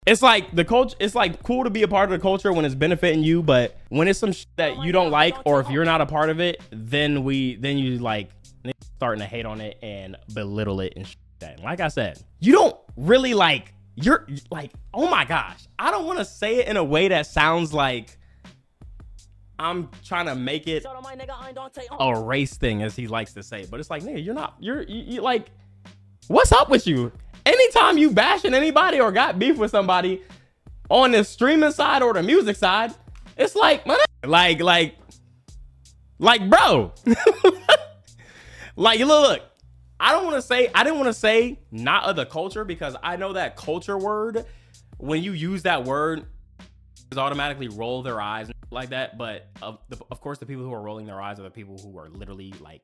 It's like the culture. It's like cool to be a part of the culture when it's benefiting you, but when it's some shit that you don't like, or if you're not a part of it, then you like starting to hate on it and belittle it and shit. That. Like I said, you don't really like. You're like, oh my gosh, I don't want to say it in a way that sounds like I'm trying to make it a race thing, as he likes to say, but it's like, nigga, you're not. You like, what's up with you? Anytime you bashing anybody or got beef with somebody on the streaming side or the music side, it's like, man, like, bro, like, look, I didn't want to say not of the culture, because I know that culture word, when you use that word, is automatically roll their eyes like that. But of course, the people who are rolling their eyes are the people who are literally like,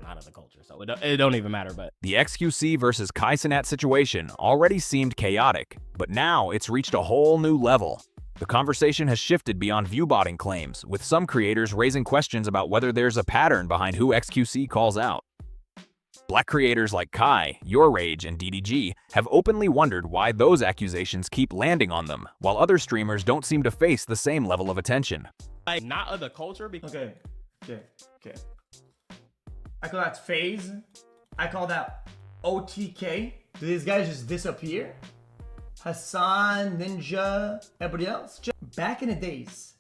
not of the culture, so it don't even matter. But the xQc versus Kai Cenat situation already seemed chaotic, but now it's reached a whole new level. The conversation has shifted beyond viewbotting claims, with some creators raising questions about whether there's a pattern behind who xQc calls out. Black creators like Kai, YourRAGE and DDG have openly wondered why those accusations keep landing on them, while other streamers don't seem to face the same level of attention. Like, not of the culture, because okay. I call that phase. I call that OTK. Do these guys just disappear? Hassan, Ninja, everybody else? Just back in the days,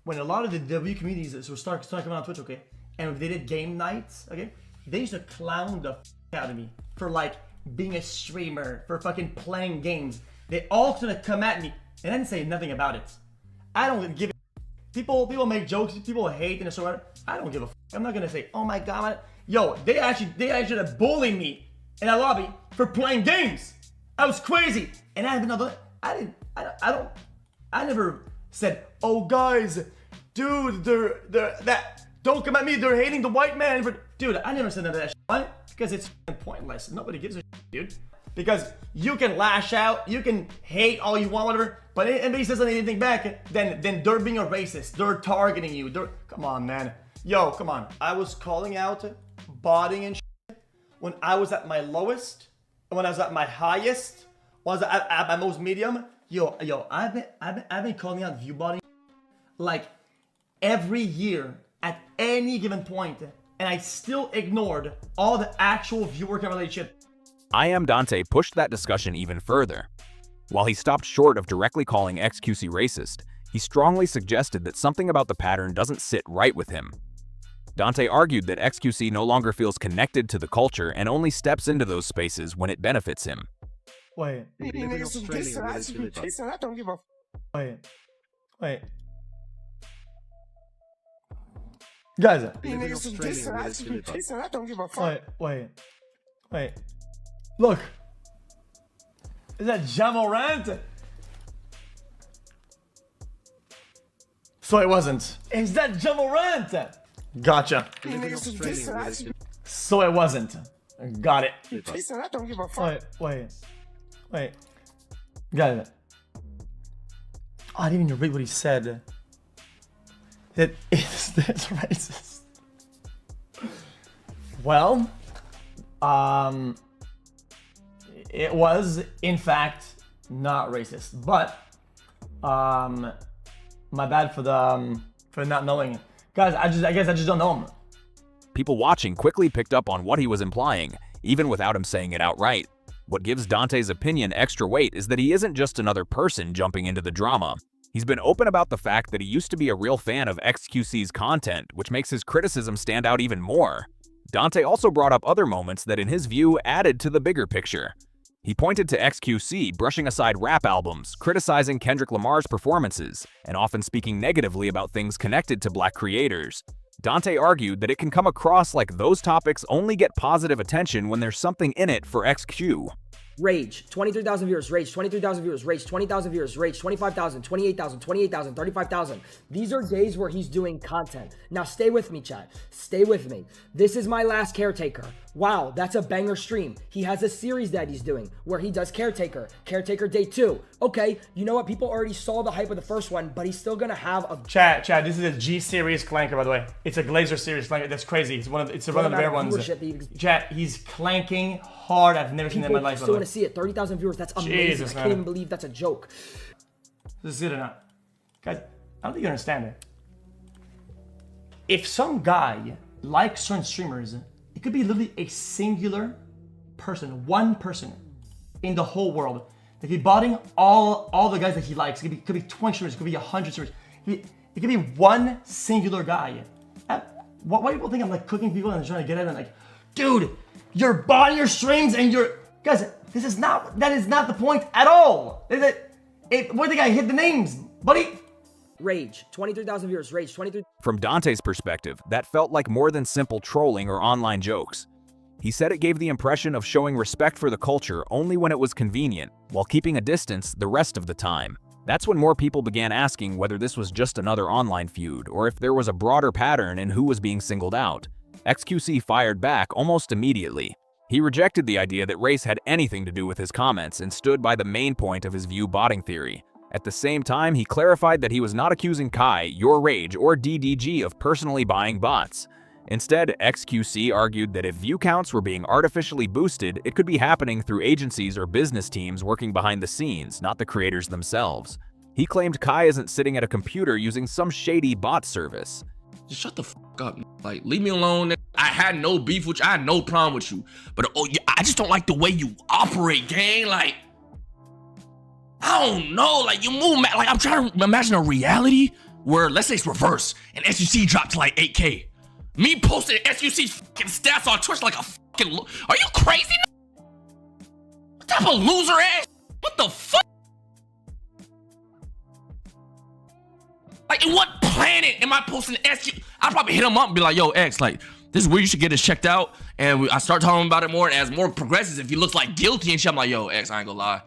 when a lot of the W communities were starting coming on Twitch, okay, and they did game nights, okay, they used to clown the out of me for like being a streamer, for fucking playing games. They all gonna come at me, and I didn't say nothing about it. I don't give a people make jokes, people hate and so on. I don't give a I'm not gonna say, oh my god, yo, they actually bullied me in a lobby for playing games. I was crazy, and I never said, oh guys, dude, don't come at me, they're hating the white man. Dude, I never said none of that shit. Why? Because it's pointless. Nobody gives a shit, dude. Because you can lash out, you can hate all you want, whatever, but anybody says anything back, then they're being a racist. They're targeting you. Come on, man. Yo, come on. I was calling out botting and shit when I was at my lowest, when I was at my highest, when I was at my most medium. Yo, I've been calling out viewbotting like every year at any given point, and I still ignored all the actual viewer related shit. I Am Dante pushed that discussion even further. While he stopped short of directly calling xQc racist, he strongly suggested that something about the pattern doesn't sit right with him. Dante argued that xQc no longer feels connected to the culture and only steps into those spaces when it benefits him. Wait. I don't give a Wait. Guys. I don't give a fuck. Wait. Look. Is that Jamorant? So it wasn't. Is that Jamorant? Gotcha. So it wasn't. Got it. I don't give a fuck. Wait. Got it. I didn't even read what he said. That is this racist. Well, it was in fact not racist, but my bad for not knowing. Guys, I guess I just don't know him. People watching quickly picked up on what he was implying, even without him saying it outright. What gives Dante's opinion extra weight is that he isn't just another person jumping into the drama. He's been open about the fact that he used to be a real fan of xQc's content, which makes his criticism stand out even more. Dante also brought up other moments that in his view added to the bigger picture. He pointed to xQc brushing aside rap albums, criticizing Kendrick Lamar's performances, and often speaking negatively about things connected to black creators. Dante argued that it can come across like those topics only get positive attention when there's something in it for xQ. Rage, 23,000 viewers, Rage, 23,000 viewers, Rage, 20,000 viewers, Rage, 25,000, 28,000, 28,000, 35,000. These are days where he's doing content. Now stay with me, chat. Stay with me. This is my last Caretaker. Wow, that's a banger stream. He has a series that he's doing where he does Caretaker Day 2. Okay, you know what? People already saw the hype of the first one, but he's still gonna have a... Chat, this is a G series clanker, by the way. It's a Glazer series clanker. That's crazy. It's one of the rare ones. Chat, he's clanking hard. I've never seen that in my life. see it. 30,000 viewers. That's amazing. Jesus, I can't man. even believe that's a joke. This is good or not? Guys, I don't think you understand it. If some guy likes certain streamers, it could be literally a singular person, one person in the whole world. They could be botting all the guys that he likes. It could be 20 streamers, it could be 100 streamers. It could be one singular guy. Why people think I'm like cooking people and trying to get at them? Like, dude, you're botting your streams and you're... Guys, that is not the point at all. Where the guy hit the names, buddy? Rage, 23,000 viewers. Rage, 23. From Dante's perspective, that felt like more than simple trolling or online jokes. He said it gave the impression of showing respect for the culture only when it was convenient, while keeping a distance the rest of the time. That's when more people began asking whether this was just another online feud, or if there was a broader pattern in who was being singled out. xQc fired back almost immediately. He rejected the idea that race had anything to do with his comments and stood by the main point of his viewbotting theory. At the same time, he clarified that he was not accusing Kai, YourRAGE, or DDG of personally buying bots. Instead, xQc argued that if view counts were being artificially boosted, it could be happening through agencies or business teams working behind the scenes, not the creators themselves. He claimed Kai isn't sitting at a computer using some shady bot service. Just shut the fuck up. Like, leave me alone. I had no beef with you. I had no problem with you. But I just don't like the way you operate, gang. Like, I don't know. Like, you move, like, I'm trying to imagine a reality where, let's say it's reverse, and xQc dropped to like 8K. Me posting xQc fucking stats on Twitch like a fucking... Are you crazy? What type of loser ass? What the fuck? Like, in what planet am I posting xQc? I'd probably hit him up and be like, yo, X, like, this is where you should get this checked out. And I start talking about it more, and as more progresses, if he looks like guilty and shit, I'm like, yo, X, I ain't gonna lie.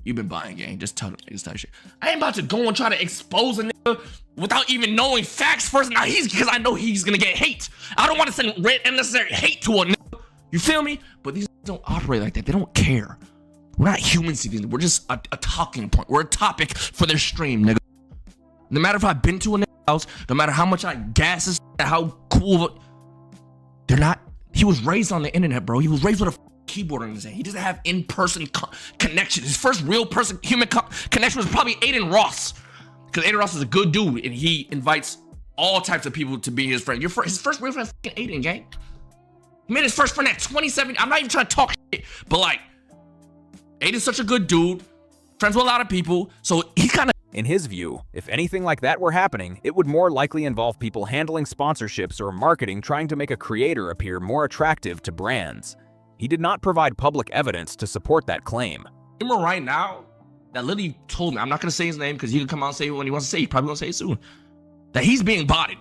You've been buying, gang. Just tell shit. I ain't about to go and try to expose a nigga without even knowing facts first. Now because I know he's gonna get hate. I don't want to send unnecessary hate to a nigga. You feel me? But these don't operate like that. They don't care. We're not humans to these. We're just a talking point. We're a topic for their stream, nigga. No matter if I've been to a nigga house, no matter how much I gas this, how cool, they're not. He was raised on the internet, bro. He was raised with a keyboard in his hand. He doesn't have in-person connection. His first real person human connection was probably Aiden Ross, because Aiden Ross is a good dude and he invites all types of people to be his friend. His first real friend is fucking Aiden, gang. He made his first friend at 27. I'm not even trying to talk shit, but like, Aiden's such a good dude, friends with a lot of people, so he kind of... In his view, if anything like that were happening, it would more likely involve people handling sponsorships or marketing trying to make a creator appear more attractive to brands. He did not provide public evidence to support that claim. Remember right now, that literally told me, I'm not gonna say his name because he can come out and say it when he wants to say it. He's probably gonna say it soon. That he's being botted,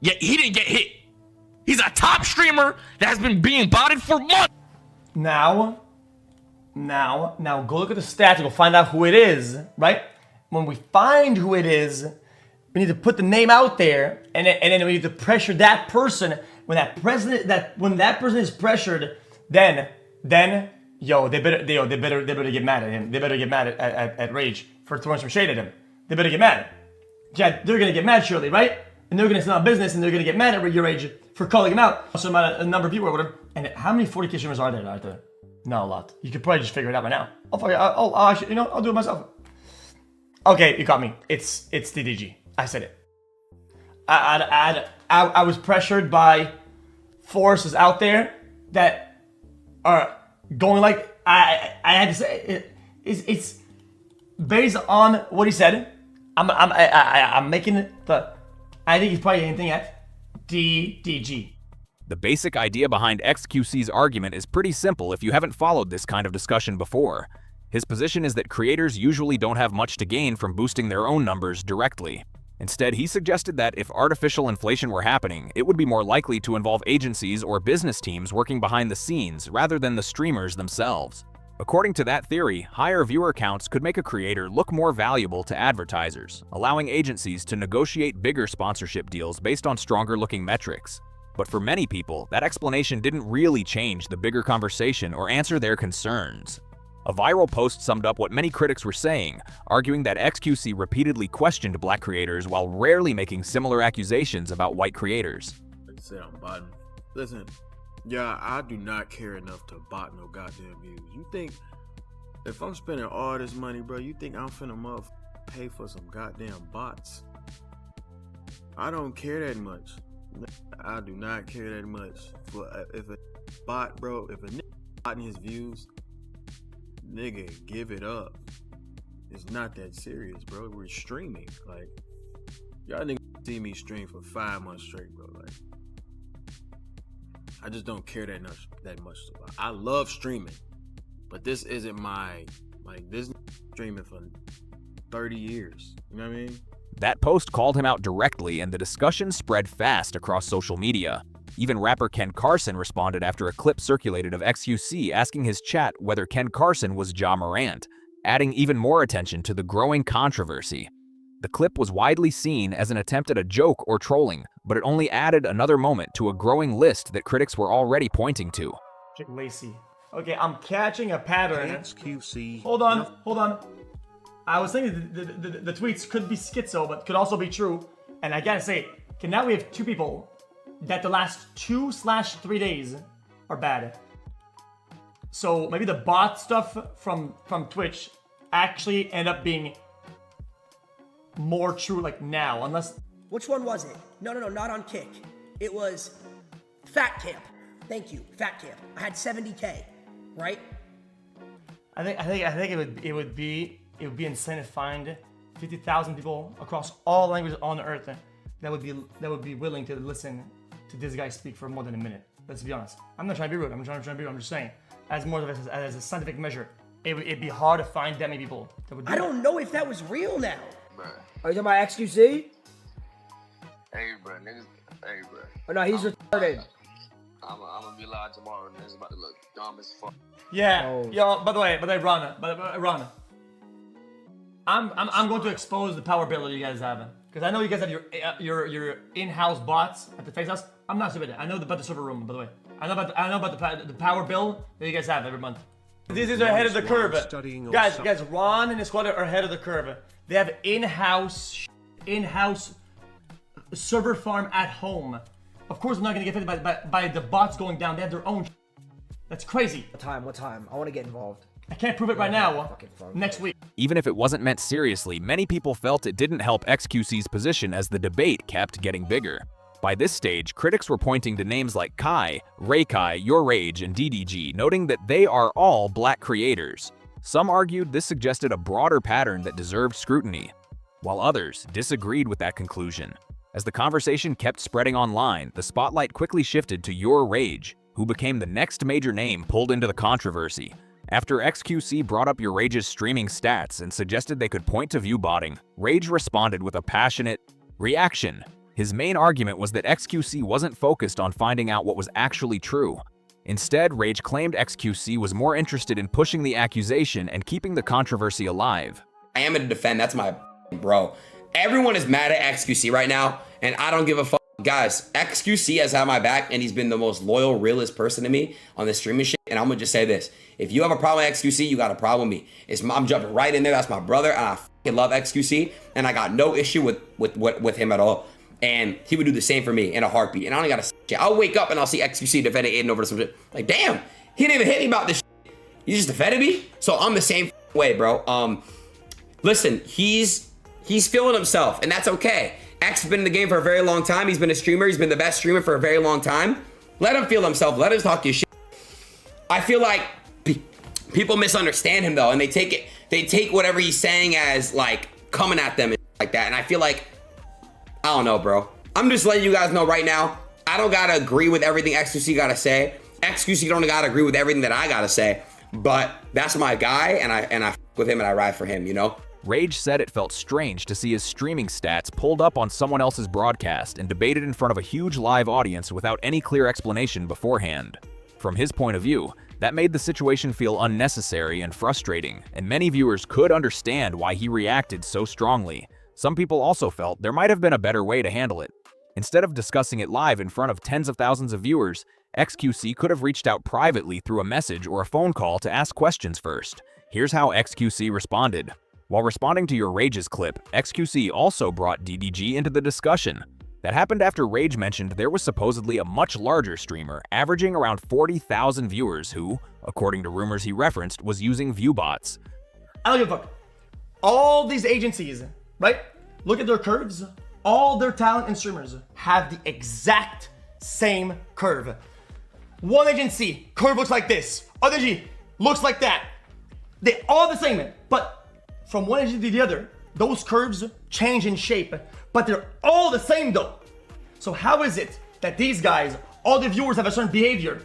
yet he didn't get hit. He's a top streamer that has been being botted for months. Now, go look at the stats and go find out who it is, right? When we find who it is, we need to put the name out there, and then we need to pressure that person. When that person is pressured, then yo, they better get mad at him. They better get mad at Rage for throwing some shade at him. They better get mad. Yeah, they're gonna get mad surely, right? And they're gonna sell out business, and they're gonna get mad at your Rage for calling him out. Also, a number of people or whatever. And how many 40K streamers are there out there? Not a lot. You could probably just figure it out by now. I'll actually, I'll do it myself. Okay, you got me. It's DDG. I said it. I was pressured by forces out there that are going like I had to say it's based on what he said. I'm making it I think he's probably anything at DDG. The basic idea behind xQc's argument is pretty simple if you haven't followed this kind of discussion before. His position is that creators usually don't have much to gain from boosting their own numbers directly. Instead, he suggested that if artificial inflation were happening, it would be more likely to involve agencies or business teams working behind the scenes rather than the streamers themselves. According to that theory, higher viewer counts could make a creator look more valuable to advertisers, allowing agencies to negotiate bigger sponsorship deals based on stronger-looking metrics. But for many people, that explanation didn't really change the bigger conversation or answer their concerns. A viral post summed up what many critics were saying, arguing that xQc repeatedly questioned black creators while rarely making similar accusations about white creators. Like I said, I'm botting. Listen, yeah, I do not care enough to bot no goddamn views. You think If I'm spending all this money, bro, you think I'm finna pay for some goddamn bots? I don't care that much. I do not care that much. If a bot, bro, if a nigga botting his views, nigga, give it up. It's not that serious, bro. We're streaming. Like, y'all niggas see me stream for 5 months straight, bro. Like, I just don't care that much. I love streaming, but this isn't my, like, this streaming for 30 years. You know what I mean? That post called him out directly, and the discussion spread fast across social media. Even rapper Ken Carson responded after a clip circulated of xQc asking his chat whether Ken Carson was Ja Morant, adding even more attention to the growing controversy. The clip was widely seen as an attempt at a joke or trolling, but it only added another moment to a growing list that critics were already pointing to. Lacy. Okay, I'm catching a pattern. xQc. Hold on. I was thinking the tweets could be schizo, but could also be true. And I gotta say, okay, now we have 2 people that the last 2/3 days are bad. So maybe the bot stuff from Twitch actually end up being more true like now, unless... Which one was it? No, not on Kick. It was Fat Camp. Thank you, Fat Camp. I had 70K, right? I think it would be insane to find 50,000 people across all languages on Earth that would be willing to listen to this guy speak for more than a minute. Let's be honest. I'm not trying to be rude. I'm just saying, as more of as a scientific measure, it'd be hard to find that many people that would do I don't know if that was real now. Bruh. Are you talking about xQc? Hey, bro, niggas. Hey, bro. Oh no, he's retarded. I'm gonna be live tomorrow, and it's about to look dumb as fuck. Yeah. Oh. Yo, by the way, Ron. I'm going to expose the power bill that you guys have, because I know you guys have your in-house bots at the Face House. I'm not stupid. I know about the server room, by the way. I know about the power bill that you guys have every month. These are ahead of the curve, guys. Ron and his squad are ahead of the curve. They have in-house server farm at home. Of course, I'm not gonna get affected by the bots going down. They have their own. That's crazy. What time? I want to get involved. I can't prove it right now. Next week. Even if it wasn't meant seriously, many people felt it didn't help xQc's position as the debate kept getting bigger. By this stage, critics were pointing to names like Kai, YourRAGE and DDG, noting that they are all black creators. Some argued this suggested a broader pattern that deserved scrutiny, while others disagreed with that conclusion. As the conversation kept spreading online, the spotlight quickly shifted to YourRAGE, who became the next major name pulled into the controversy. After xQc brought up YourRAGE's streaming stats and suggested they could point to viewbotting, Rage responded with a passionate reaction. His main argument was that xQc wasn't focused on finding out what was actually true. Instead, Rage claimed xQc was more interested in pushing the accusation and keeping the controversy alive. I am going to defend, that's my bro. Everyone is mad at xQc right now, and I don't give a fuck. Guys, xQc has had my back, and he's been the most loyal, realest person to me on this streaming shit. And I'm gonna just say this: if you have a problem with xQc, you got a problem with me. I'm jumping right in there. That's my brother, and I fucking love xQc, and I got no issue with him at all. And he would do the same for me in a heartbeat. And I don't gotta shit. I'll wake up and I'll see xQc defending Aiden over some shit. Like, damn, he didn't even hit me about this shit. He just defended me. So I'm the same way, bro. Listen, he's feeling himself, and that's okay. X has been in the game for a very long time. He's been a streamer. He's been the best streamer for a very long time. Let him feel himself. Let him talk his shit. I feel like people misunderstand him though, and they take whatever he's saying as like coming at them and like that. And I feel like, I don't know, bro. I'm just letting you guys know right now, I don't gotta agree with everything xQc gotta say. xQc don't gotta agree with everything that I gotta say. But that's my guy, and I f with him and I ride for him, you know? Rage said it felt strange to see his streaming stats pulled up on someone else's broadcast and debated in front of a huge live audience without any clear explanation beforehand. From his point of view, that made the situation feel unnecessary and frustrating, and many viewers could understand why he reacted so strongly. Some people also felt there might have been a better way to handle it. Instead of discussing it live in front of tens of thousands of viewers, xQc could have reached out privately through a message or a phone call to ask questions first. Here's how xQc responded. While responding to YourRAGE's clip, xQc also brought DDG into the discussion. That happened after Rage mentioned there was supposedly a much larger streamer, averaging around 40,000 viewers who, according to rumors he referenced, was using viewbots. I don't give a fuck. All these agencies, right? Look at their curves. All their talent and streamers have the exact same curve. One agency, curve looks like this. Other agency looks like that. They all the same, but from one agency to the other, those curves change in shape, but they're all the same though. So how is it that these guys, all the viewers have a certain behavior?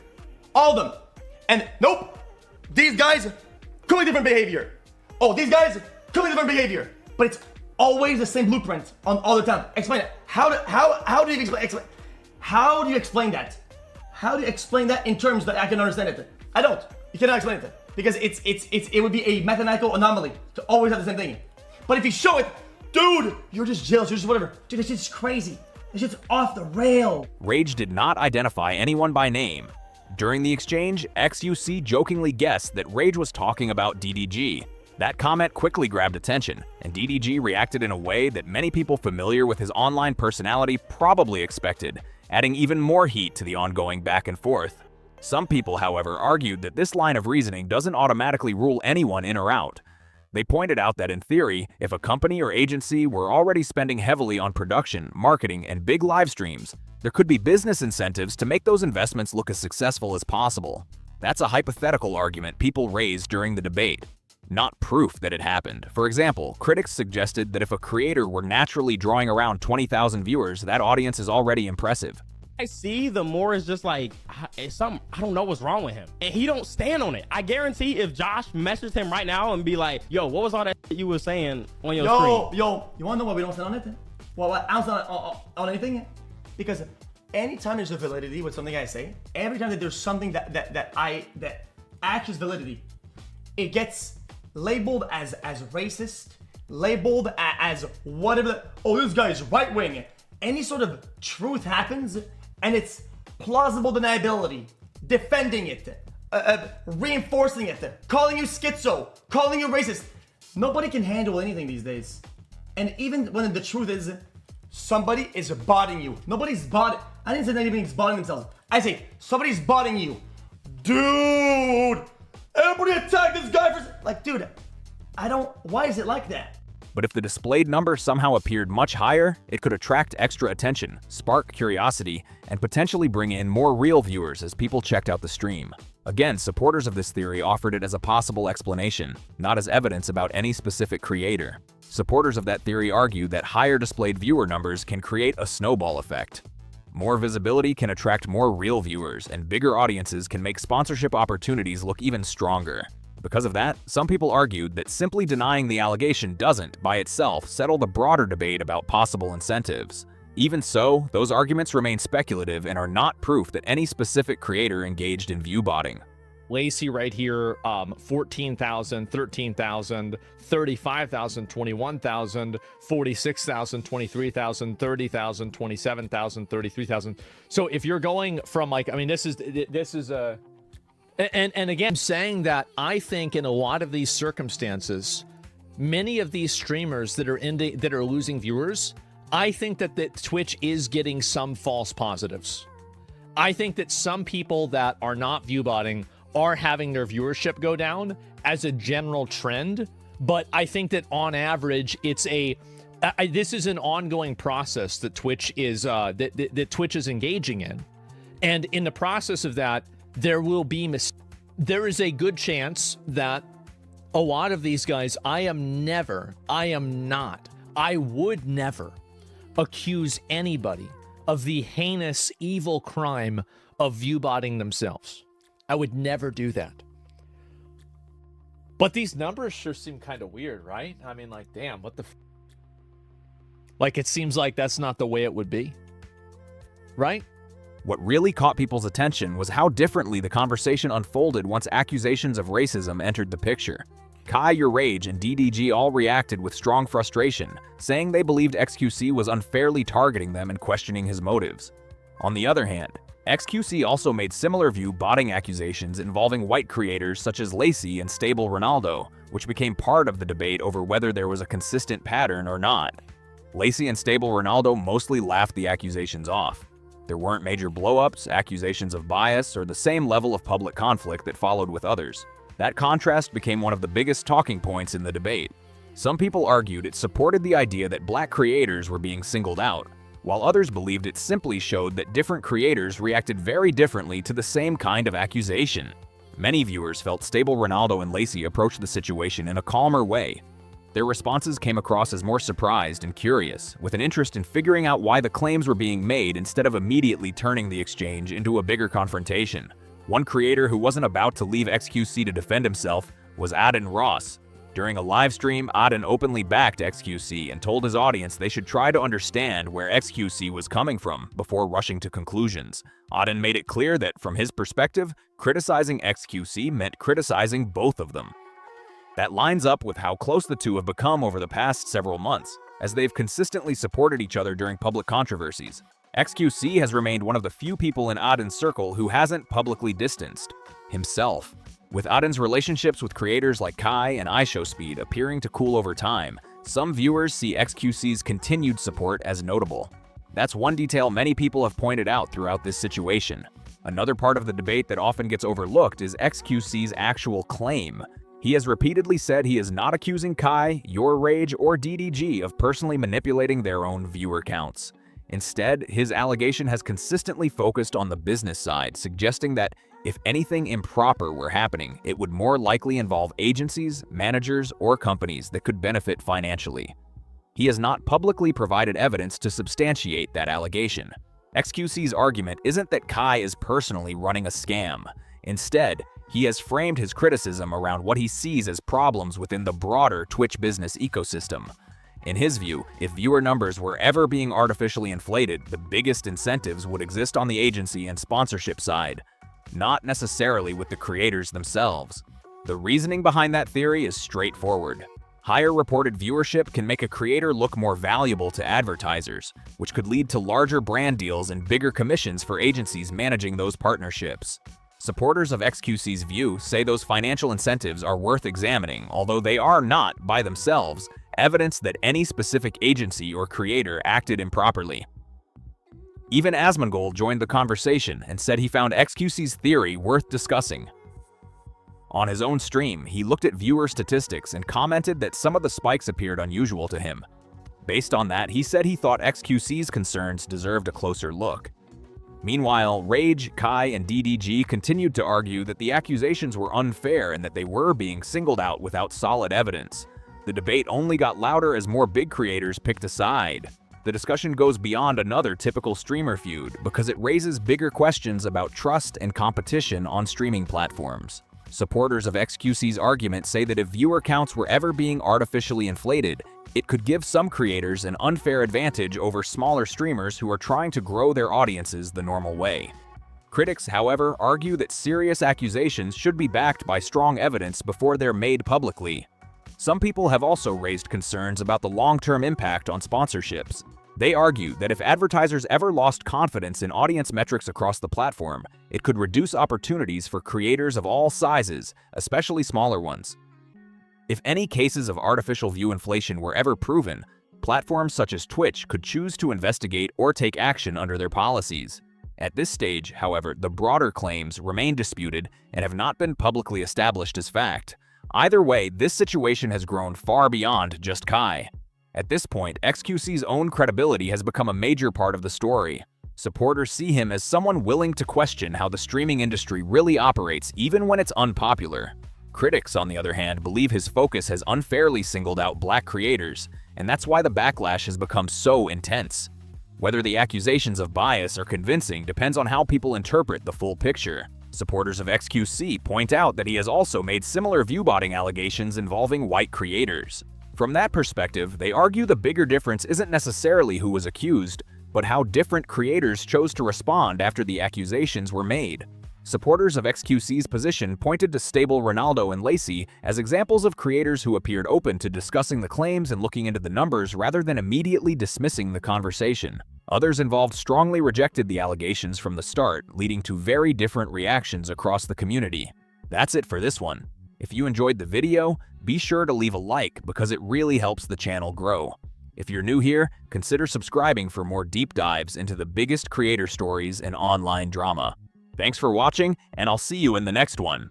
All of them. And nope, these guys, completely different behavior. Oh, these guys, completely different behavior. But it's always the same blueprint on all the time. Explain it. How do you explain how do you explain that? How do you explain that in terms that I can understand it? I don't. You cannot explain it. Because it would be a mathematical anomaly to always have the same thing. But if you show it, dude, you're just jealous, you're just whatever. Dude, this shit's crazy. This shit's off the rail. Rage did not identify anyone by name. During the exchange, xQc jokingly guessed that Rage was talking about DDG. That comment quickly grabbed attention, and DDG reacted in a way that many people familiar with his online personality probably expected, adding even more heat to the ongoing back and forth. Some people, however, argued that this line of reasoning doesn't automatically rule anyone in or out. They pointed out that in theory, if a company or agency were already spending heavily on production, marketing, and big live streams, there could be business incentives to make those investments look as successful as possible. That's a hypothetical argument people raised during the debate, not proof that it happened. For example, critics suggested that if a creator were naturally drawing around 20,000 viewers, that audience is already impressive. I see, the more is just like, it's something, I don't know what's wrong with him. And he don't stand on it. I guarantee if Josh messaged him right now and be like, yo, what was all that you were saying on your stream? Yo, you wanna know why we don't stand on it? Well, I don't stand on anything. Because anytime there's a validity with something I say, every time that there's something that acts validity, it gets labeled as racist, labeled as whatever. Oh, this guy is right wing. Any sort of truth happens, and it's plausible deniability, defending it, reinforcing it, calling you schizo, calling you racist. Nobody can handle anything these days. And even when the truth is, somebody is botting you. Nobody's botting. I didn't say that anybody's botting themselves. I say somebody's botting you. Dude, everybody attack this guy for... Like, dude, I don't... Why is it like that? But if the displayed number somehow appeared much higher, it could attract extra attention, spark curiosity, and potentially bring in more real viewers as people checked out the stream. Again, supporters of this theory offered it as a possible explanation, not as evidence about any specific creator. Supporters of that theory argue that higher displayed viewer numbers can create a snowball effect. More visibility can attract more real viewers, and bigger audiences can make sponsorship opportunities look even stronger. Because of that, some people argued that simply denying the allegation doesn't, by itself, settle the broader debate about possible incentives. Even so, those arguments remain speculative and are not proof that any specific creator engaged in viewbotting. Lacey right here, 14,000, 13,000, 35,000, 21,000, 46,000, 23,000, 30,000, 27,000, 33,000. So if you're going from like, I mean, this is a... And again, saying that I think in a lot of these circumstances, many of these streamers that are losing viewers, I think that Twitch is getting some false positives. I think that some people that are not viewbotting are having their viewership go down as a general trend, but I think that on average, it's this is an ongoing process that Twitch is that Twitch is engaging in, and in the process of that, there will be there is a good chance that a lot of these guys, I would never accuse anybody of the heinous, evil crime of viewbotting themselves. I would never do that. But these numbers sure seem kind of weird, right? I mean, like, damn, what the like, it seems like that's not the way it would be, right? What really caught people's attention was how differently the conversation unfolded once accusations of racism entered the picture. Kai, YourRAGE, and DDG all reacted with strong frustration, saying they believed xQc was unfairly targeting them and questioning his motives. On the other hand, xQc also made similar viewbotting accusations involving white creators such as Lacey and Stable Ronaldo, which became part of the debate over whether there was a consistent pattern or not. Lacey and Stable Ronaldo mostly laughed the accusations off. There weren't major blow-ups, accusations of bias, or the same level of public conflict that followed with others. That contrast became one of the biggest talking points in the debate. Some people argued it supported the idea that black creators were being singled out, while others believed it simply showed that different creators reacted very differently to the same kind of accusation. Many viewers felt Stable Ronaldo and Lacey approached the situation in a calmer way. Their responses came across as more surprised and curious, with an interest in figuring out why the claims were being made instead of immediately turning the exchange into a bigger confrontation. One creator who wasn't about to leave xQc to defend himself was Aden Ross. During a live stream, Aden openly backed xQc and told his audience they should try to understand where xQc was coming from before rushing to conclusions. Aden made it clear that, from his perspective, criticizing xQc meant criticizing both of them. That lines up with how close the two have become over the past several months, as they've consistently supported each other during public controversies. xQc has remained one of the few people in Aden's circle who hasn't publicly distanced himself. With Aden's relationships with creators like Kai and iShowSpeed appearing to cool over time, some viewers see xQc's continued support as notable. That's one detail many people have pointed out throughout this situation. Another part of the debate that often gets overlooked is xQc's actual claim. He has repeatedly said he is not accusing Kai, YourRAGE, or DDG of personally manipulating their own viewer counts. Instead, his allegation has consistently focused on the business side, suggesting that if anything improper were happening, it would more likely involve agencies, managers, or companies that could benefit financially. He has not publicly provided evidence to substantiate that allegation. xQc's argument isn't that Kai is personally running a scam. Instead, he has framed his criticism around what he sees as problems within the broader Twitch business ecosystem. In his view, if viewer numbers were ever being artificially inflated, the biggest incentives would exist on the agency and sponsorship side, not necessarily with the creators themselves. The reasoning behind that theory is straightforward. Higher reported viewership can make a creator look more valuable to advertisers, which could lead to larger brand deals and bigger commissions for agencies managing those partnerships. Supporters of xQc's view say those financial incentives are worth examining, although they are not, by themselves, evidence that any specific agency or creator acted improperly. Even Asmongold joined the conversation and said he found xQc's theory worth discussing. On his own stream, he looked at viewer statistics and commented that some of the spikes appeared unusual to him. Based on that, he said he thought xQc's concerns deserved a closer look. Meanwhile, Rage, Kai, and DDG continued to argue that the accusations were unfair and that they were being singled out without solid evidence. The debate only got louder as more big creators picked a side. The discussion goes beyond another typical streamer feud because it raises bigger questions about trust and competition on streaming platforms. Supporters of xQc's argument say that if viewer counts were ever being artificially inflated, it could give some creators an unfair advantage over smaller streamers who are trying to grow their audiences the normal way. Critics, however, argue that serious accusations should be backed by strong evidence before they're made publicly. Some people have also raised concerns about the long-term impact on sponsorships. They argue that if advertisers ever lost confidence in audience metrics across the platform, it could reduce opportunities for creators of all sizes, especially smaller ones. If any cases of artificial view inflation were ever proven, platforms such as Twitch could choose to investigate or take action under their policies. At this stage, however, the broader claims remain disputed and have not been publicly established as fact. Either way, this situation has grown far beyond just Kai. At this point, xQc's own credibility has become a major part of the story. Supporters see him as someone willing to question how the streaming industry really operates even when it's unpopular. Critics, on the other hand, believe his focus has unfairly singled out black creators, and that's why the backlash has become so intense. Whether the accusations of bias are convincing depends on how people interpret the full picture. Supporters of xQc point out that he has also made similar viewbotting allegations involving white creators. From that perspective, they argue the bigger difference isn't necessarily who was accused, but how different creators chose to respond after the accusations were made. Supporters of xQc's position pointed to Stable Ronaldo and Lacey as examples of creators who appeared open to discussing the claims and looking into the numbers rather than immediately dismissing the conversation. Others involved strongly rejected the allegations from the start, leading to very different reactions across the community. That's it for this one. If you enjoyed the video, be sure to leave a like because it really helps the channel grow. If you're new here, consider subscribing for more deep dives into the biggest creator stories in online drama. Thanks for watching, and I'll see you in the next one.